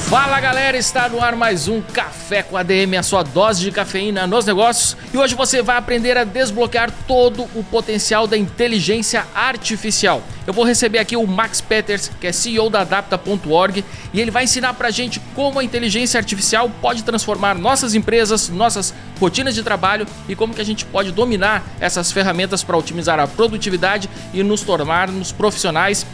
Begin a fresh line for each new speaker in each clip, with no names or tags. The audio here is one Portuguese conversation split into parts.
Fala galera, está no ar mais um Café com ADM, a sua dose de cafeína nos negócios. E hoje você vai aprender a desbloquear todo o potencial da inteligência artificial. Eu vou receber aqui o Max Peters, que é CEO da Adapta.org, e ele vai ensinar pra gente como a inteligência artificial pode transformar nossas empresas, nossas rotinas de trabalho e como que a gente pode dominar essas ferramentas para otimizar a produtividade e nos tornarmos profissionais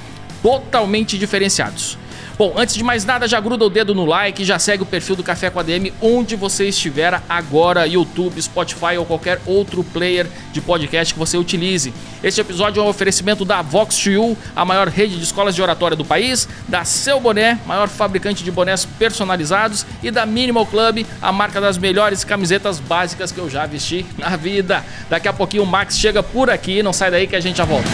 totalmente diferenciados. Bom, antes de mais nada, já gruda o dedo no like, já segue o perfil do Café com ADM onde você estiver agora, YouTube, Spotify ou qualquer outro player de podcast que você utilize. Este episódio é um oferecimento da Vox2U, a maior rede de escolas de oratória do país, da Seu Boné, maior fabricante de bonés personalizados, e da Minimal Club, a marca das melhores camisetas básicas que eu já vesti na vida. Daqui a pouquinho o Max chega por aqui, não sai daí que a gente já volta.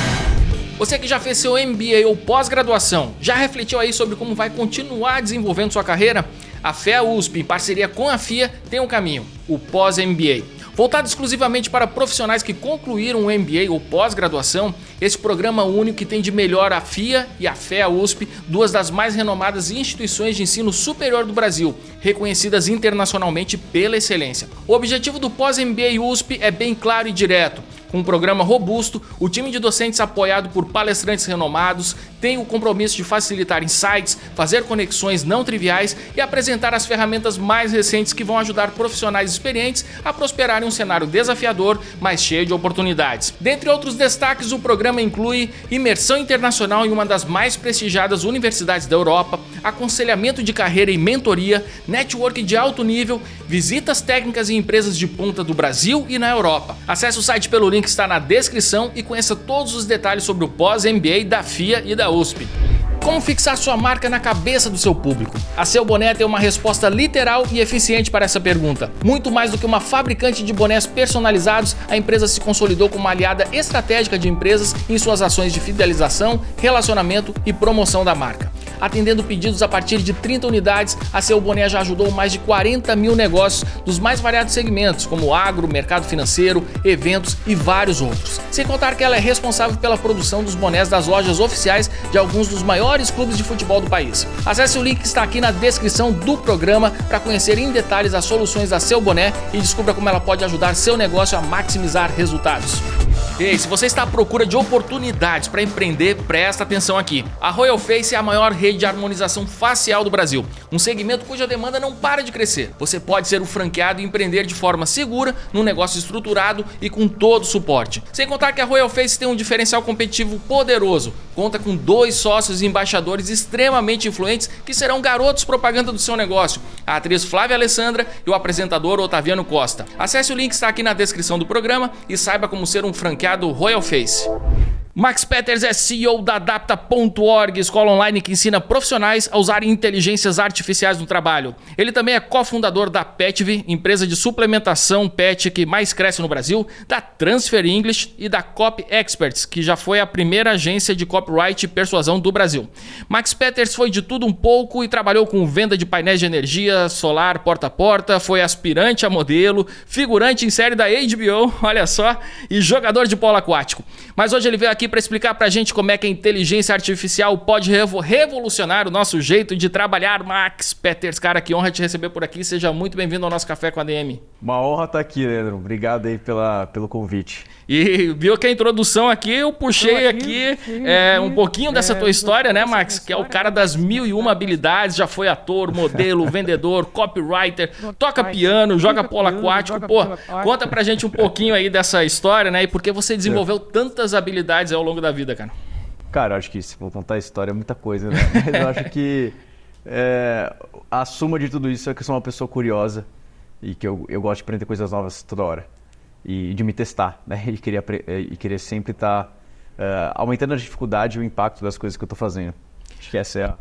Você que já fez seu MBA ou pós-graduação, já refletiu aí sobre como vai continuar desenvolvendo sua carreira? A FEA USP, em parceria com a FIA, tem um caminho, o pós-MBA. Voltado exclusivamente para profissionais que concluíram um MBA ou pós-graduação, esse programa único que tem de melhor a FIA e a FEA USP, duas das mais renomadas instituições de ensino superior do Brasil, reconhecidas internacionalmente pela excelência. O objetivo do pós-MBA USP é bem claro e direto. Com um programa robusto, o time de docentes apoiado por palestrantes renomados tem o compromisso de facilitar insights, fazer conexões não triviais e apresentar as ferramentas mais recentes que vão ajudar profissionais experientes a prosperar em um cenário desafiador, mas cheio de oportunidades. Dentre outros destaques, o programa inclui imersão internacional em uma das mais prestigiadas universidades da Europa, aconselhamento de carreira e mentoria, networking de alto nível, visitas técnicas em empresas de ponta do Brasil e na Europa. Acesse o site pelo link que está na descrição e conheça todos os detalhes sobre o pós-MBA da FIA e da USP. Como fixar sua marca na cabeça do seu público? A Seu Boné tem uma resposta literal e eficiente para essa pergunta. Muito mais do que uma fabricante de bonés personalizados, a empresa se consolidou como uma aliada estratégica de empresas em suas ações de fidelização, relacionamento e promoção da marca. Atendendo pedidos a partir de 30 unidades, a Seu Boné já ajudou mais de 40 mil negócios dos mais variados segmentos, como agro, mercado financeiro, eventos e vários outros. Sem contar que ela é responsável pela produção dos bonés das lojas oficiais de alguns dos maiores clubes de futebol do país. Acesse o link que está aqui na descrição do programa para conhecer em detalhes as soluções da Seu Boné e descubra como ela pode ajudar seu negócio a maximizar resultados. Ei, se você está à procura de oportunidades para empreender, presta atenção aqui. A Royal Face é a maior rede de harmonização facial do Brasil, um segmento cuja demanda não para de crescer. Você pode ser um franqueado e empreender de forma segura, num negócio estruturado e com todo o suporte. Sem contar que a Royal Face tem um diferencial competitivo poderoso. Conta com 2 sócios e embaixadores extremamente influentes que serão garotos propaganda do seu negócio, a atriz Flávia Alessandra e o apresentador Otaviano Costa. Acesse o link que está aqui na descrição do programa e saiba como ser um franqueado Royal Face. Max Peters é CEO da Adapta.org, escola online que ensina profissionais a usarem inteligências artificiais no trabalho. Ele também é cofundador da Petv, empresa de suplementação pet que mais cresce no Brasil, da Transfer English e da Copy Experts, que já foi a primeira agência de copyright e persuasão do Brasil. Max Peters foi de tudo um pouco e trabalhou com venda de painéis de energia solar porta a porta, foi aspirante a modelo, figurante em série da HBO, olha só, e jogador de polo aquático. Mas hoje ele veio aqui para explicar pra gente como é que a inteligência artificial pode revolucionar o nosso jeito de trabalhar. Max Peters, cara, que honra te receber por aqui. Seja muito bem-vindo ao nosso Café com a ADM.
Uma honra estar aqui, Leandro. Obrigado aí pelo convite.
E viu que a introdução aqui, eu puxei aqui um pouquinho dessa tua história, né, Max? Que é o cara das 1001 habilidades, já foi ator, modelo, vendedor, copywriter, toca piano, joga polo aquático. Pô, conta pra gente um pouquinho aí dessa história, né? E por que você desenvolveu tantas habilidades ao longo da vida, cara?
Cara, eu acho que se for contar a história é muita coisa, né? Mas eu acho que a suma de tudo isso é que eu sou uma pessoa curiosa e que eu gosto de aprender coisas novas toda hora. E de me testar, né? E querer sempre estar aumentando a dificuldade e o impacto das coisas que eu estou fazendo. Acho que essa é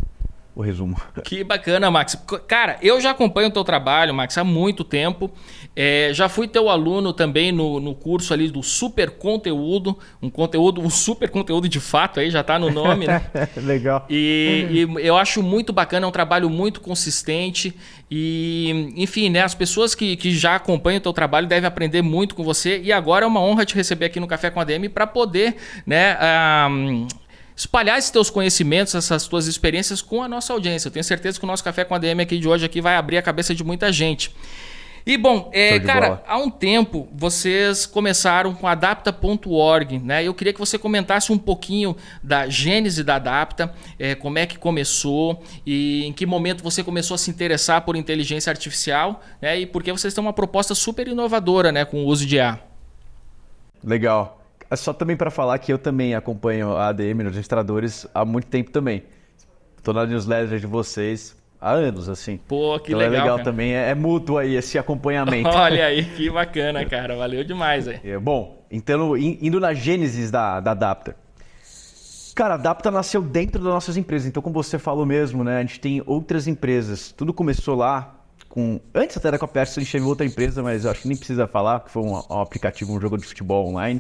o resumo.
Que bacana, Max. Cara, eu já acompanho o teu trabalho, Max, há muito tempo. Já fui teu aluno também no curso ali do Super Conteúdo, um super conteúdo de fato aí, já tá no nome, né?
Legal.
E eu acho muito bacana, é um trabalho muito consistente e, enfim, né, as pessoas que já acompanham o teu trabalho devem aprender muito com você e agora é uma honra te receber aqui no Café com a ADM para poder, né, espalhar esses teus conhecimentos, essas tuas experiências com a nossa audiência. Eu tenho certeza que o nosso Café com ADM aqui de hoje aqui vai abrir a cabeça de muita gente. E bom, cara, há um tempo vocês começaram com a Adapta.org, né? Eu queria que você comentasse um pouquinho da gênese da Adapta, como é que começou e em que momento você começou a se interessar por inteligência artificial, né? E porque vocês têm uma proposta super inovadora, né, com o uso de IA.
Legal. Só também para falar que eu também acompanho a ADM nos registradores há muito tempo também. Estou na newsletter de vocês há anos, assim.
Pô, que
então
legal,
é legal
cara.
também, é mútuo aí esse acompanhamento.
Olha aí, que bacana, cara. Valeu demais, aí.
Bom, então indo na gênesis da Adapta. Cara, a Adapta nasceu dentro das nossas empresas. Então, como você falou mesmo, né? A gente tem outras empresas. Tudo começou lá com... Antes até da Copiex, a gente teve outra empresa, mas eu acho que nem precisa falar, que foi um aplicativo, um jogo de futebol online.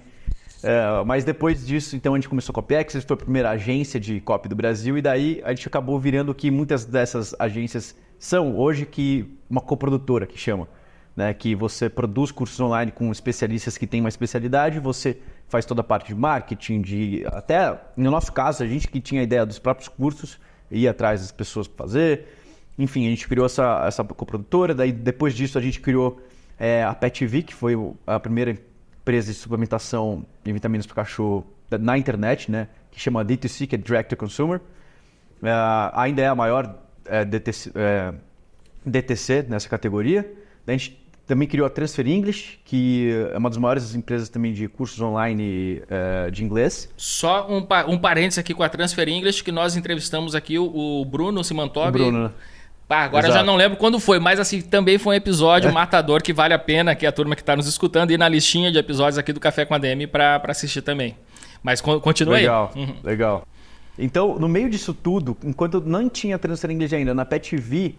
Mas depois disso, então, a gente começou com a Copiex, foi a primeira agência de copy do Brasil, e daí a gente acabou virando o que muitas dessas agências são hoje, que uma coprodutora, que chama. Né? Que você produz cursos online com especialistas que têm uma especialidade, você faz toda a parte de marketing, até no nosso caso, a gente que tinha a ideia dos próprios cursos, ia atrás das pessoas para fazer. Enfim, a gente criou essa coprodutora, daí depois disso a gente criou a PetV, que foi a primeira empresa de suplementação de vitaminas para cachorro na internet, né? Que chama D2C, que é Direct to Consumer. Ainda é a maior DTC nessa categoria. Daí a gente também criou a Transfer English, que é uma das maiores empresas também de cursos online de inglês.
Só um parênteses aqui com a Transfer English, que nós entrevistamos aqui o Bruno Simantobi.
O Bruno, né?
Agora eu já não lembro quando foi, mas assim, também foi um episódio matador que vale a pena que a turma que está nos escutando ir na listinha de episódios aqui do Café com ADM para assistir também. Mas continua aí.
Legal. Então, no meio disso tudo, enquanto eu não tinha Transfer English ainda, na PetV,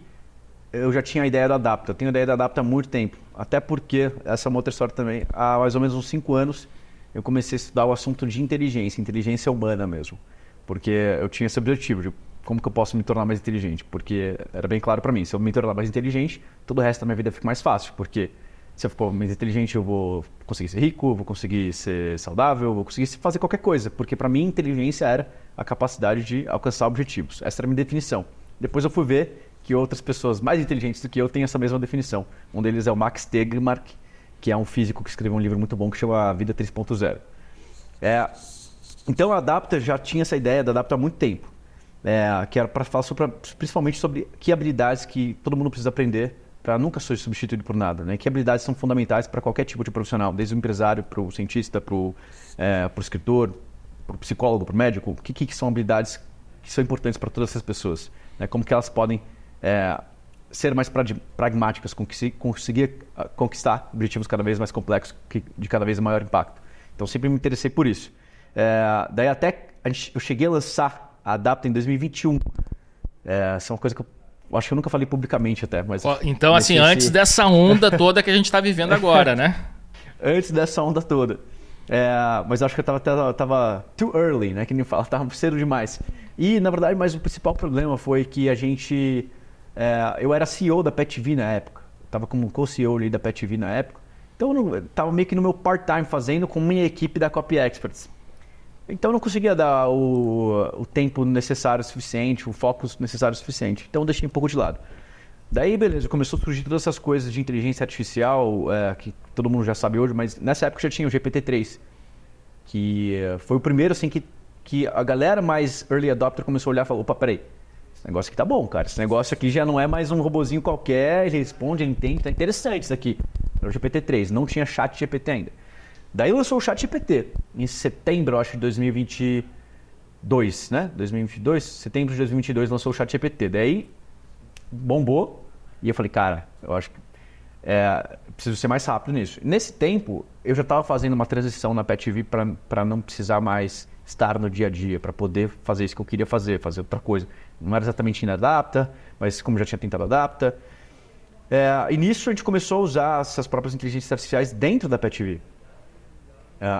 eu já tinha a ideia da Adapta. Eu tenho a ideia da Adapta há muito tempo. Até porque, essa é uma outra história também, há mais ou menos uns 5 anos, eu comecei a estudar o assunto de inteligência humana mesmo. Porque eu tinha esse objetivo de como que eu posso me tornar mais inteligente? Porque era bem claro para mim, se eu me tornar mais inteligente, todo o resto da minha vida fica mais fácil. Porque se eu for mais inteligente, eu vou conseguir ser rico, vou conseguir ser saudável, vou conseguir fazer qualquer coisa. Porque para mim, inteligência era a capacidade de alcançar objetivos. Essa era a minha definição. Depois eu fui ver que outras pessoas mais inteligentes do que eu têm essa mesma definição. Um deles é o Max Tegmark, que é um físico que escreveu um livro muito bom que chama A Vida 3.0. Então a Adapta já tinha essa ideia da Adapta há muito tempo. Que era para falar principalmente sobre que habilidades que todo mundo precisa aprender para nunca ser substituído por nada, né? Que habilidades são fundamentais para qualquer tipo de profissional, desde o empresário, para o cientista, para o escritor, para o psicólogo, para o médico. O que são habilidades que são importantes para todas essas pessoas? Né? Como que elas podem ser mais pragmáticas, conseguir conquistar objetivos cada vez mais complexos, de cada vez maior impacto. Então sempre me interessei por isso. Daí até eu cheguei a lançar a Adapta em 2021. Essa é uma coisa que eu acho que eu nunca falei publicamente até. Mas
então, assim, antes dessa onda toda que a gente está vivendo agora, né?
Antes dessa onda toda. Mas eu acho que eu tava too early, né? Que nem fala, tava cedo demais. E, na verdade, mas o principal problema foi que a gente... eu era CEO da PetV na época. Tava como co-CEO ali da PetV na época. Então, eu tava meio que no meu part-time fazendo com minha equipe da Copy Experts. Então eu não conseguia dar o tempo necessário o suficiente, o foco necessário o suficiente. Então eu deixei um pouco de lado. Daí, beleza, começou a surgir todas essas coisas de inteligência artificial, que todo mundo já sabe hoje, mas nessa época já tinha o GPT-3, que foi o primeiro assim que a galera mais early adopter começou a olhar e falou, opa, peraí, esse negócio aqui tá bom, cara. Esse negócio aqui já não é mais um robozinho qualquer, ele responde, ele entende, tá interessante isso aqui. Era o GPT-3, não tinha chat GPT ainda. Daí lançou o ChatGPT, em setembro, acho, de 2022, né? 2022, setembro de 2022 lançou o ChatGPT. Daí bombou e eu falei, cara, eu acho que preciso ser mais rápido nisso. Nesse tempo, eu já estava fazendo uma transição na PetV para não precisar mais estar no dia a dia, para poder fazer isso que eu queria fazer outra coisa. Não era exatamente na Adapta, mas como já tinha tentado Adapta. E nisso a gente começou a usar essas próprias inteligências artificiais dentro da PetV.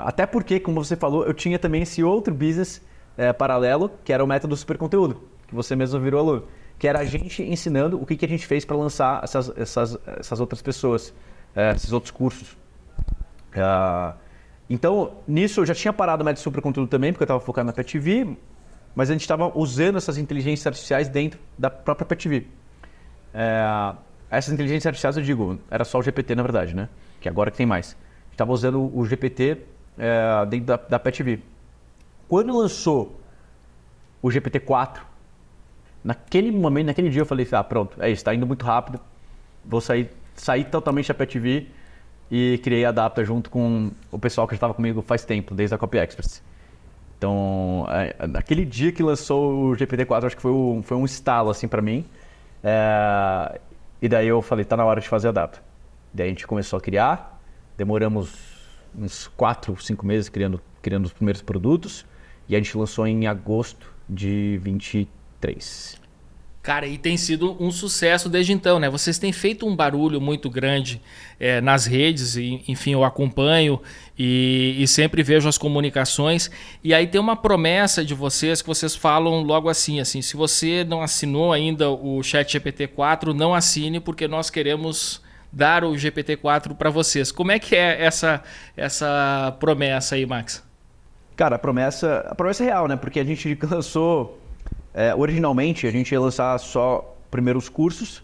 Até porque, como você falou, eu tinha também esse outro business paralelo, que era o método superconteúdo, que você mesmo virou aluno, que era a gente ensinando o que a gente fez para lançar essas outras pessoas, esses outros cursos. Então, nisso eu já tinha parado o método superconteúdo também, porque eu estava focado na PetV, mas a gente estava usando essas inteligências artificiais dentro da própria PetV. Essas inteligências artificiais, eu digo, era só o GPT na verdade, né? Que agora que tem mais. A gente estava usando o GPT dentro da PetV. Quando lançou o GPT-4, naquele momento, naquele dia eu falei, pronto, é isso, está indo muito rápido, vou sair totalmente da PetV e criei a Adapta junto com o pessoal que já estava comigo faz tempo, desde a Copy Express. Então, naquele dia que lançou o GPT-4, acho que foi um estalo assim para mim. E daí eu falei, tá na hora de fazer a Adapta. Daí a gente começou a criar, demoramos uns 4, 5 meses criando os primeiros produtos e a gente lançou em agosto de 23.
Cara, e tem sido um sucesso desde então, né? Vocês têm feito um barulho muito grande nas redes, e, enfim, eu acompanho e sempre vejo as comunicações. E aí tem uma promessa de vocês que vocês falam logo assim, se você não assinou ainda o ChatGPT-4, não assine porque nós queremos dar o GPT-4 para vocês. Como é que é essa promessa aí, Max?
Cara, a promessa é real, né? Porque a gente lançou... originalmente, a gente ia lançar só primeiro os cursos,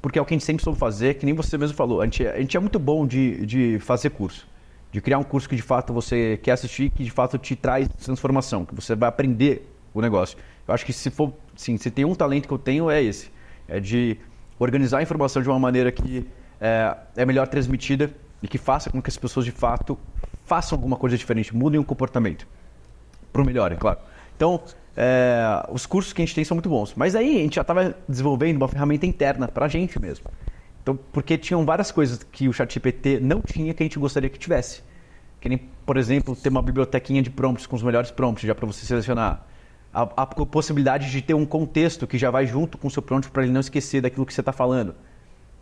porque é o que a gente sempre soube fazer, que nem você mesmo falou. A gente é muito bom de fazer curso, de criar um curso que de fato você quer assistir, que de fato te traz transformação, que você vai aprender o negócio. Eu acho que se tem um talento que eu tenho, é esse. É de organizar a informação de uma maneira que é melhor transmitida e que faça com que as pessoas de fato façam alguma coisa diferente, mudem o comportamento. Para o melhor, é claro. Então, os cursos que a gente tem são muito bons. Mas aí a gente já estava desenvolvendo uma ferramenta interna para a gente mesmo. Então, porque tinham várias coisas que o ChatGPT não tinha que a gente gostaria que tivesse. Que nem, por exemplo, ter uma bibliotequinha de prompts com os melhores prompts já para você selecionar. A possibilidade de ter um contexto que já vai junto com o seu prompt para ele não esquecer daquilo que você está falando.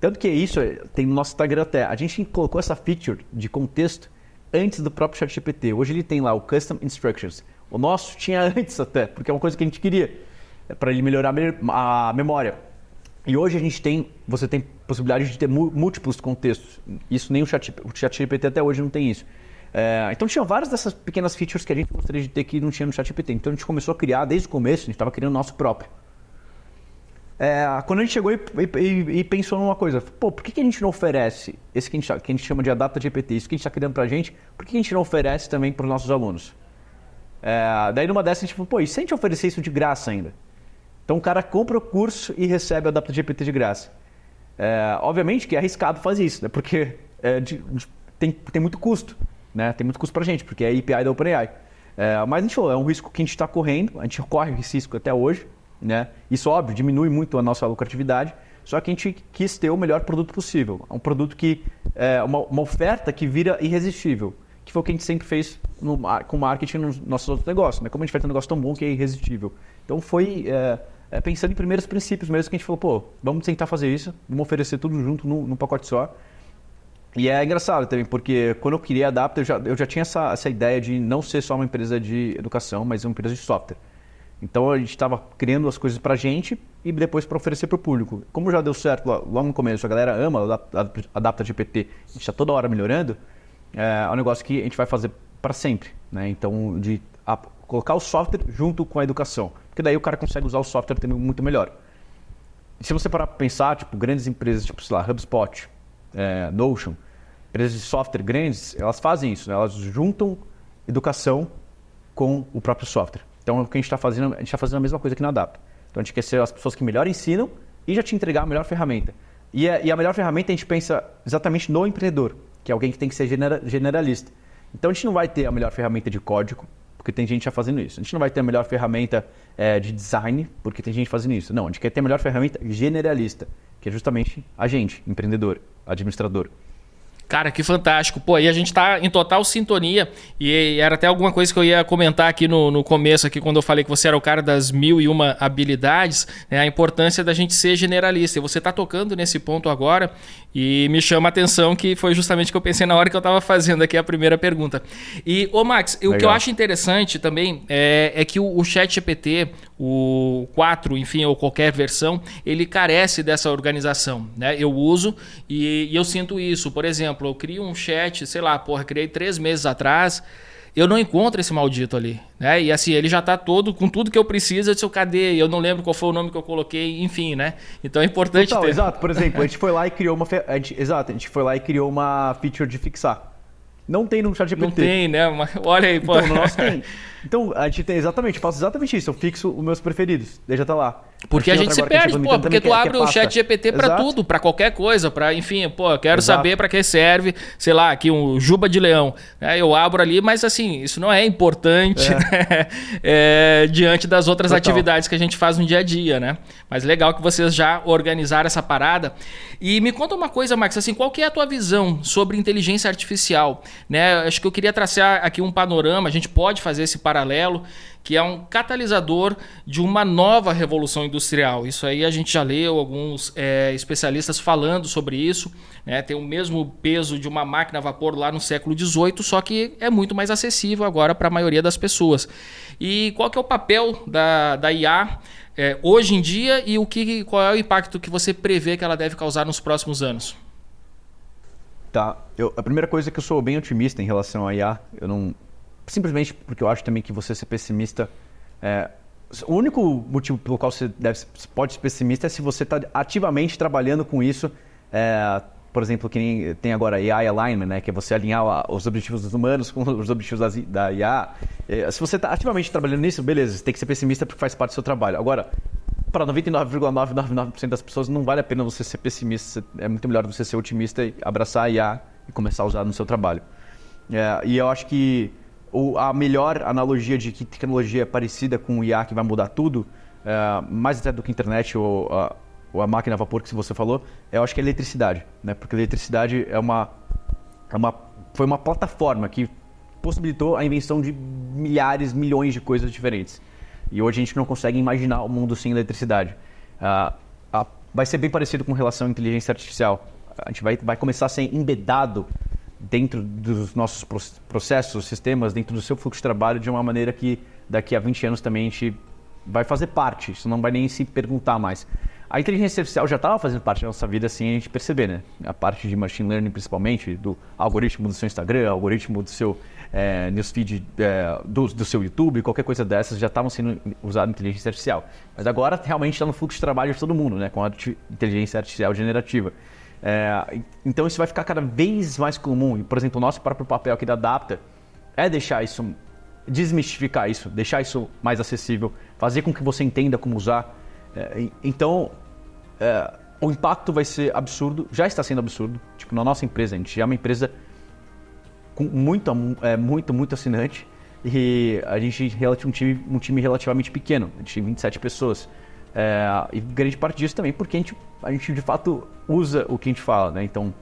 Tanto que isso tem no nosso Instagram até. A gente colocou essa feature de contexto antes do próprio ChatGPT. Hoje ele tem lá o Custom Instructions. O nosso tinha antes até, porque é uma coisa que a gente queria, para ele melhorar a memória. E hoje você tem possibilidade de ter múltiplos contextos. Isso nem o ChatGPT até hoje não tem isso. Então tinha várias dessas pequenas features que a gente gostaria de ter que não tinha no ChatGPT. Então a gente começou a criar desde o começo, a gente estava criando o nosso próprio. Quando a gente chegou e pensou numa coisa, por que a gente não oferece esse que a gente chama de Adapta GPT, isso que a gente está criando para a gente, por que a gente não oferece também para os nossos alunos? Daí numa dessas a gente falou, e se a gente oferecer isso de graça ainda? Então o cara compra o curso e recebe o Adapta GPT de graça. Obviamente que é arriscado fazer isso, né? Porque tem muito custo, né? Tem muito custo pra gente, porque é a API da OpenAI. Mas a gente falou, é um risco que a gente está correndo, a gente corre esse risco até hoje, né? Isso, óbvio, diminui muito a nossa lucratividade, só que a gente quis ter o melhor produto possível. Um produto que uma oferta que vira irresistível, que foi o que a gente sempre fez com marketing nos nossos outros negócios, né? Como a gente faz um negócio tão bom que é irresistível. Então foi pensando em primeiros princípios mesmo que a gente falou, vamos tentar fazer isso, vamos oferecer tudo junto num pacote só. E é engraçado também, porque quando eu queria a Adapta, eu já tinha essa ideia de não ser só uma empresa de educação, mas uma empresa de software. Então a gente estava criando as coisas para a gente e depois para oferecer para o público. Como já deu certo logo no começo, a galera ama a Adapta GPT, a gente está toda hora melhorando, é um negócio que a gente vai fazer para sempre, né? Então, de colocar o software junto com a educação, porque daí o cara consegue usar o software também muito melhor. E se você parar para pensar, tipo, grandes empresas, tipo, sei lá, HubSpot, Notion, empresas de software grandes, elas fazem isso, né? Elas juntam educação com o próprio software. Então, o que a gente está fazendo, a gente está fazendo a mesma coisa aqui na Adapta. Então, a gente quer ser as pessoas que melhor ensinam e já te entregar a melhor ferramenta. E a melhor ferramenta a gente pensa exatamente no empreendedor, que é alguém que tem que ser generalista. Então, a gente não vai ter a melhor ferramenta de código, porque tem gente já fazendo isso. A gente não vai ter a melhor ferramenta de design, porque tem gente fazendo isso. Não, a gente quer ter a melhor ferramenta generalista, que é justamente a gente, empreendedor, administrador.
Cara, que fantástico. Pô, e a gente tá em total sintonia e era até alguma coisa que eu ia comentar aqui no começo, aqui quando eu falei que você era o cara das 1001 habilidades, né, a importância da gente ser generalista. E você tá tocando nesse ponto agora e me chama a atenção que foi justamente o que eu pensei na hora que eu tava fazendo aqui a primeira pergunta. E, Max, o que eu acho interessante também é que o ChatGPT, o 4, enfim, ou qualquer versão, ele carece dessa organização, né? Eu uso e eu sinto isso. Por exemplo, eu crio um chat, sei lá, criei 3 meses atrás eu não encontro esse maldito ali, né? E assim, ele já tá todo com tudo que eu preciso. Eu disse, cadê? Eu não lembro qual foi o nome que eu coloquei, enfim, né? Então é importante ter.
Exato, por exemplo, a gente foi lá e criou uma feature de fixar. Não tem no ChatGPT.
Não tem, né? Olha aí, pô.
Então, no nosso tem. Então, a gente tem faço exatamente isso. Eu fixo os meus preferidos. Daí já tá lá.
Porque a gente se perde, pô, porque tu abre o ChatGPT pra tudo, pra qualquer coisa, pra, enfim, pô, eu quero saber pra que serve, sei lá, aqui um juba de leão. Eu abro ali, mas assim, isso não é importante, né? Diante das outras atividades que a gente faz no dia a dia, né? Mas legal que vocês já organizaram essa parada. E me conta uma coisa, Max, assim, qual que é a tua visão sobre inteligência artificial? Né? Acho que eu queria traçar aqui um panorama, a gente pode fazer esse paralelo, que é um catalisador de uma nova revolução industrial. Isso aí a gente já leu alguns especialistas falando sobre isso, né? Tem o mesmo peso de uma máquina a vapor lá no século XVIII, só que é muito mais acessível agora para a maioria das pessoas. E qual que é o papel da IA hoje em dia e qual é o impacto que você prevê que ela deve causar nos próximos anos?
Tá. A primeira coisa é que eu sou bem otimista em relação à IA. Eu não... Simplesmente porque eu acho também que você ser pessimista... O único motivo pelo qual você pode ser pessimista é se você está ativamente trabalhando com isso. Por exemplo, que nem tem agora AI Alignment, né? Que é você alinhar os objetivos dos humanos com os objetivos da IA. Se você está ativamente trabalhando nisso, beleza, você tem que ser pessimista porque faz parte do seu trabalho. Agora, para 99,999% das pessoas não vale a pena você ser pessimista. É muito melhor você ser otimista e abraçar a IA e começar a usar no seu trabalho. E eu acho que a melhor analogia de que tecnologia é parecida com o IA que vai mudar tudo, mais até do que a internet ou a máquina a vapor que você falou, eu acho que é a eletricidade, né? Porque a eletricidade foi uma plataforma que possibilitou a invenção de milhares, milhões de coisas diferentes. E hoje a gente não consegue imaginar o mundo sem eletricidade. Vai ser bem parecido com relação à inteligência artificial. A gente vai começar a ser embedado dentro dos nossos processos, sistemas, dentro do seu fluxo de trabalho, de uma maneira que daqui a 20 anos também a gente vai fazer parte. Isso não vai nem se perguntar mais. A inteligência artificial já estava fazendo parte da nossa vida sem a gente perceber, né? A parte de machine learning, principalmente, do algoritmo do seu Instagram, algoritmo do seu newsfeed, do seu YouTube, qualquer coisa dessas, já estavam sendo usadas em inteligência artificial. Mas agora realmente está no fluxo de trabalho de todo mundo, né? Com a inteligência artificial generativa. Então isso vai ficar cada vez mais comum. E, por exemplo, o nosso próprio papel aqui da Adapta é deixar isso, desmistificar isso, deixar isso mais acessível, fazer com que você entenda como usar. Então, o impacto vai ser absurdo, já está sendo absurdo. Tipo, na nossa empresa, a gente é uma empresa com muito assinante e a gente um time relativamente pequeno, a gente tem 27 pessoas. E grande parte disso também porque a gente de fato usa o que a gente fala, né? Então,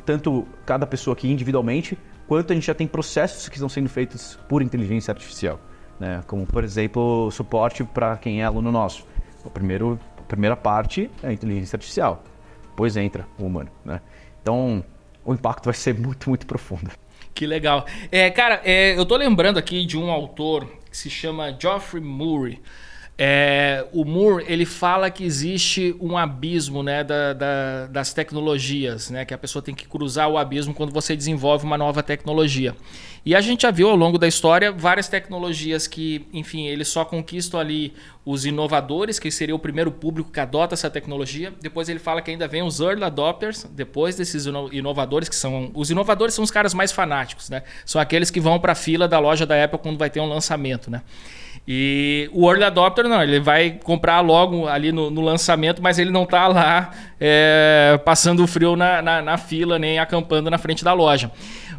tanto cada pessoa aqui individualmente, quanto a gente já tem processos que estão sendo feitos por inteligência artificial, né? Como, por exemplo, suporte para quem é aluno nosso. A primeira parte é a inteligência artificial, depois entra o humano, né? Então, o impacto vai ser muito profundo.
Que legal. Cara, eu tô lembrando aqui de um autor que se chama Geoffrey Murray. O Moore, ele fala que existe um abismo, né, das tecnologias, né, que a pessoa tem que cruzar o abismo quando você desenvolve uma nova tecnologia. E a gente já viu ao longo da história várias tecnologias que, enfim, eles só conquistam ali os inovadores, que seria o primeiro público que adota essa tecnologia. Depois ele fala que ainda vem os early adopters, depois desses inovadores, que são... Os inovadores são os caras mais fanáticos, né? São aqueles que vão para a fila da loja da Apple quando vai ter um lançamento, né? E o early adopter não, ele vai comprar logo ali no lançamento, mas ele não está lá passando frio na fila, nem acampando na frente da loja.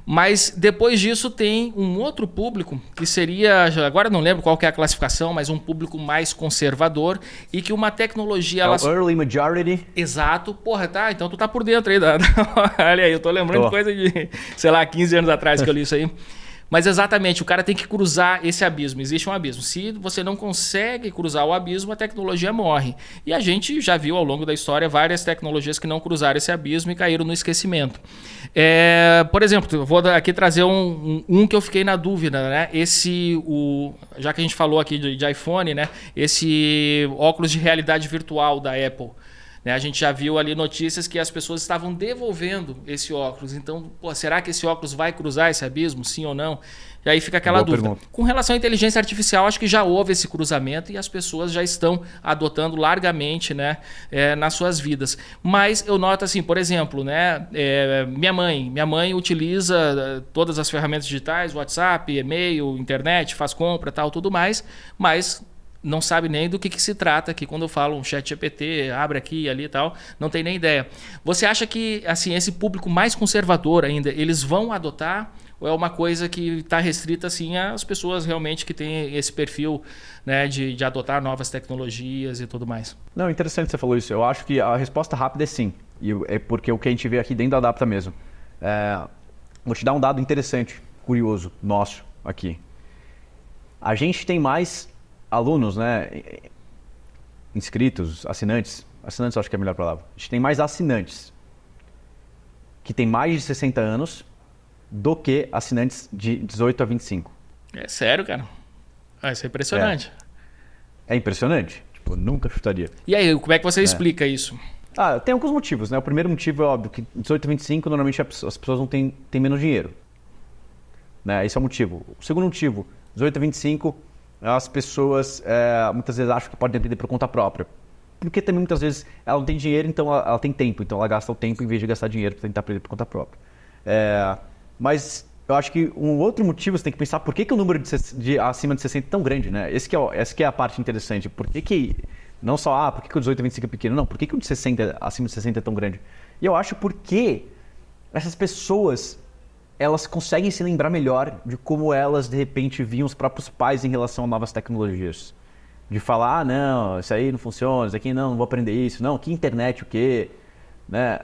Mas depois disso tem um outro público que seria, agora não lembro qual que é a classificação, mas um público mais conservador e que uma tecnologia...
o early majority.
Exato. Porra, tá, então tu tá por dentro aí. Olha aí, eu tô lembrando de coisa de, sei lá, 15 anos atrás que eu li isso aí. Mas exatamente, o cara tem que cruzar esse abismo. Existe um abismo. Se você não consegue cruzar o abismo, a tecnologia morre. E a gente já viu ao longo da história várias tecnologias que não cruzaram esse abismo e caíram no esquecimento. Por exemplo, eu vou aqui trazer um que eu fiquei na dúvida, né? Já que a gente falou aqui de iPhone, né? Esse óculos de realidade virtual da Apple. né? A gente já viu ali notícias que as pessoas estavam devolvendo esse óculos. Então, pô, será que esse óculos vai cruzar esse abismo, sim ou não? E aí fica aquela dúvida.
Pergunta.
Com relação à inteligência artificial, acho que já houve esse cruzamento e as pessoas já estão adotando largamente, né, nas suas vidas. Mas eu noto assim, por exemplo, né, minha mãe utiliza todas as ferramentas digitais, WhatsApp, e-mail, internet, faz compra, tal, tudo mais, mas não sabe nem do que se trata aqui quando eu falo um chat GPT, abre aqui e ali e tal, não tem nem ideia. Você acha que assim, esse público mais conservador ainda, eles vão adotar? Ou é uma coisa que está restrita assim, às pessoas realmente que têm esse perfil, né, de adotar novas tecnologias e tudo mais?
Não, interessante você falou isso. Eu acho que a resposta rápida é sim. E é porque o que a gente vê aqui dentro da Adapta mesmo. Vou te dar um dado interessante, curioso, nosso aqui. A gente tem mais alunos, né, inscritos, assinantes eu acho que é a melhor palavra. A gente tem mais assinantes que tem mais de 60 anos do que assinantes de 18 a 25.
É sério, cara? Isso é impressionante.
É impressionante. Tipo, nunca chutaria.
E aí, como é que você explica isso?
Tem alguns motivos, né? O primeiro motivo é óbvio que 18 a 25 normalmente as pessoas não têm menos dinheiro. Né? Esse é o motivo. O segundo motivo, 18 a 25, as pessoas muitas vezes acham que podem aprender por conta própria. Porque também muitas vezes ela não tem dinheiro, então ela tem tempo. Então ela gasta o tempo em vez de gastar dinheiro para tentar aprender por conta própria. Mas eu acho que um outro motivo você tem que pensar por que o número de acima de 60 é tão grande, né? Essa que é a parte interessante. Por que não só, por que o 18 a 25 é pequeno? Não, por que o de 60, acima de 60 é tão grande? E eu acho porque essas pessoas, elas conseguem se lembrar melhor de como elas, de repente, viam os próprios pais em relação a novas tecnologias. De falar, não, isso aí não funciona, isso aqui não vou aprender isso. Não, que internet, o quê? Né?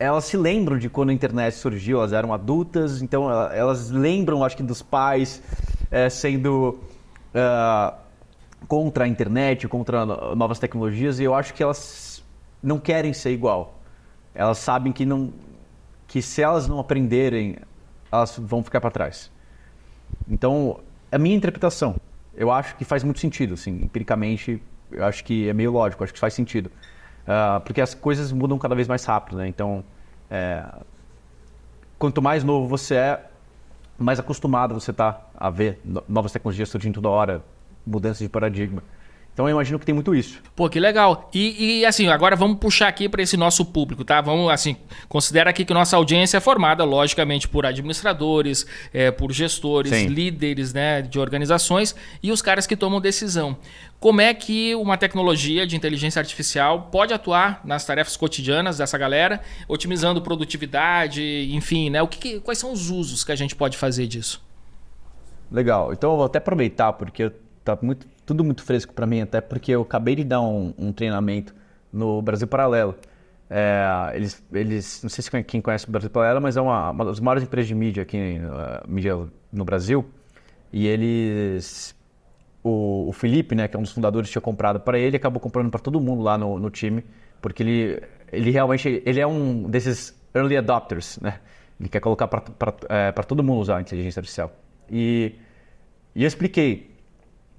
Elas se lembram de quando a internet surgiu, elas eram adultas, então elas lembram, acho que, dos pais sendo contra a internet, contra novas tecnologias, e eu acho que elas não querem ser igual. Elas sabem que se elas não aprenderem, elas vão ficar para trás. Então, a minha interpretação, eu acho que faz muito sentido, assim, empiricamente, eu acho que é meio lógico, acho que faz sentido. Porque as coisas mudam cada vez mais rápido, né? Então, quanto mais novo você é, mais acostumado você está a ver novas tecnologias surgindo toda hora, mudanças de paradigma. Então eu imagino que tem muito isso.
Pô, que legal. E assim, agora vamos puxar aqui para esse nosso público, tá? Vamos, assim, considera aqui que nossa audiência é formada, logicamente, por administradores, por gestores,
Sim.
líderes, né, de organizações e os caras que tomam decisão. Como é que uma tecnologia de inteligência artificial pode atuar nas tarefas cotidianas dessa galera, otimizando produtividade, enfim, né? Quais são os usos que a gente pode fazer disso?
Legal. Então eu vou até aproveitar, porque tá tudo muito fresco para mim, até porque eu acabei de dar um treinamento no Brasil Paralelo. Eles não sei se quem conhece o Brasil Paralelo, mas é uma das maiores empresas de mídia aqui, mídia no Brasil. E o Felipe, né, que é um dos fundadores, tinha comprado para ele, acabou comprando para todo mundo lá no time, porque ele realmente é um desses early adopters, né? Ele quer colocar para todo mundo usar a inteligência artificial. E eu expliquei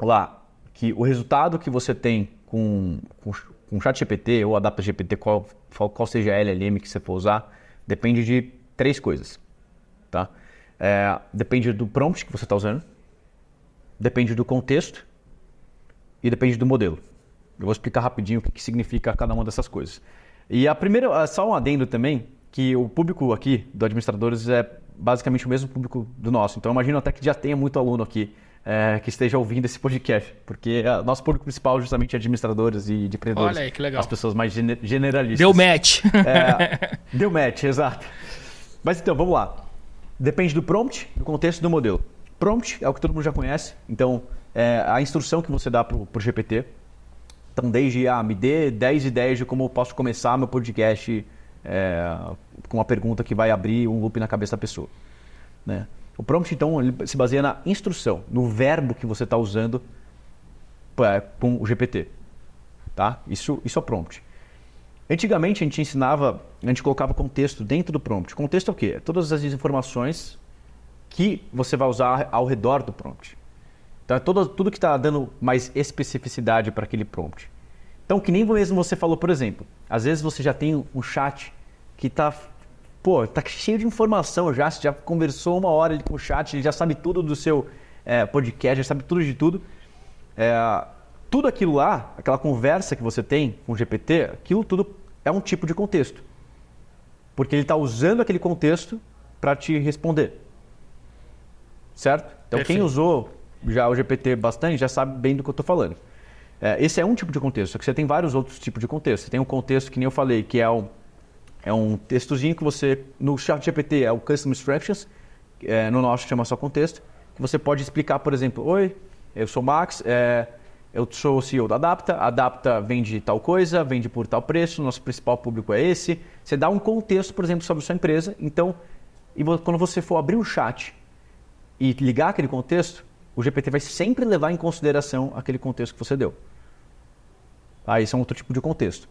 lá que o resultado que você tem com o ChatGPT ou Adapta GPT, qual seja a LLM que você for usar, depende de 3 coisas. Tá? Depende do prompt que você está usando, depende do contexto e depende do modelo. Eu vou explicar rapidinho o que significa cada uma dessas coisas. E a primeira, só um adendo também, que o público aqui do Administradores é basicamente o mesmo público do nosso. Então eu imagino até que já tenha muito aluno aqui que esteja ouvindo esse podcast, porque nosso público principal justamente é administradores e de empreendedores.
Olha aí, que legal.
As pessoas mais generalistas.
Deu match.
Deu match, exato. Mas então, vamos lá. Depende do prompt, do contexto e do modelo. Prompt é o que todo mundo já conhece, então a instrução que você dá para o GPT. Então, desde me dê 10 ideias de como eu posso começar meu podcast com uma pergunta que vai abrir um loop na cabeça da pessoa. Né? O prompt, então, ele se baseia na instrução, no verbo que você está usando com o GPT. Tá? Isso é o prompt. Antigamente, a gente colocava contexto dentro do prompt. Contexto é o quê? Todas as informações que você vai usar ao redor do prompt. Então, é tudo que está dando mais especificidade para aquele prompt. Então, que nem mesmo você falou, por exemplo, às vezes você já tem um chat que tá cheio de informação já, você já conversou 1 hora com o chat, ele já sabe tudo do seu podcast, já sabe tudo de tudo. Tudo aquilo lá, aquela conversa que você tem com o GPT, aquilo tudo é um tipo de contexto. Porque ele está usando aquele contexto para te responder. Certo? Então,
Perfeito.
Quem usou já o GPT bastante já sabe bem do que eu estou falando. Esse é um tipo de contexto, só que você tem vários outros tipos de contexto. Você tem um contexto que nem eu falei, que é um textozinho que você, no chat GPT é o Custom Instructions, no nosso chama só contexto, que você pode explicar, por exemplo, oi, eu sou o Max, eu sou o CEO da Adapta, a Adapta vende tal coisa, vende por tal preço, nosso principal público é esse. Você dá um contexto, por exemplo, sobre a sua empresa, então, quando você for abrir o chat e ligar aquele contexto, o GPT vai sempre levar em consideração aquele contexto que você deu. Esse é um outro tipo de contexto.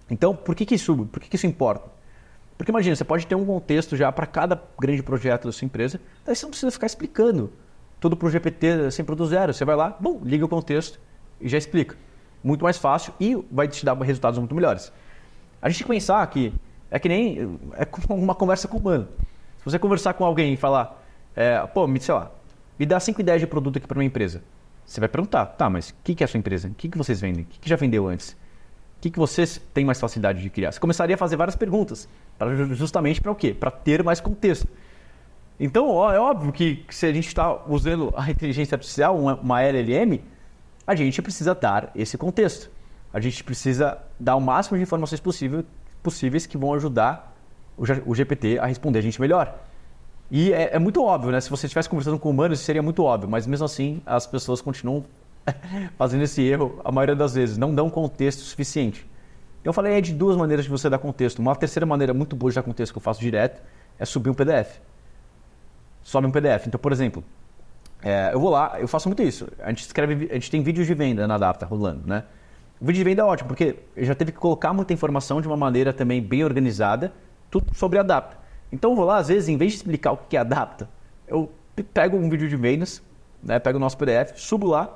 Então, por que isso importa? Porque imagina, você pode ter um contexto já para cada grande projeto da sua empresa, daí você não precisa ficar explicando tudo para o GPT sempre do zero. Você vai lá, liga o contexto e já explica. Muito mais fácil e vai te dar resultados muito melhores. A gente tem que pensar que é como uma conversa com o humano. Se você conversar com alguém e falar, me dá 5 ideias de produto aqui para minha empresa. Você vai perguntar, tá, mas o que é a sua empresa? O que vocês vendem? O que já vendeu antes? O que vocês têm mais facilidade de criar? Você começaria a fazer várias perguntas, justamente para o quê? Para ter mais contexto. Então, é óbvio que se a gente está usando a inteligência artificial, uma LLM, a gente precisa dar esse contexto. A gente precisa dar o máximo de informações possíveis que vão ajudar o GPT a responder a gente melhor. E é muito óbvio, né? Se você estivesse conversando com humanos, isso seria muito óbvio, mas mesmo assim as pessoas continuam fazendo esse erro a maioria das vezes, não dão contexto suficiente. Eu falei de 2 maneiras de você dar contexto. Uma terceira maneira muito boa de dar contexto que eu faço direto é subir um PDF. Sobe um PDF. Então, por exemplo, eu vou lá, eu faço muito isso. A gente tem vídeos de venda na Adapta rolando, né? O vídeo de venda é ótimo, porque eu já teve que colocar muita informação de uma maneira também bem organizada, tudo sobre a Adapta. Então eu vou lá, às vezes, em vez de explicar o que é Adapta, eu pego um vídeo de vendas, né, pego o nosso PDF, subo lá,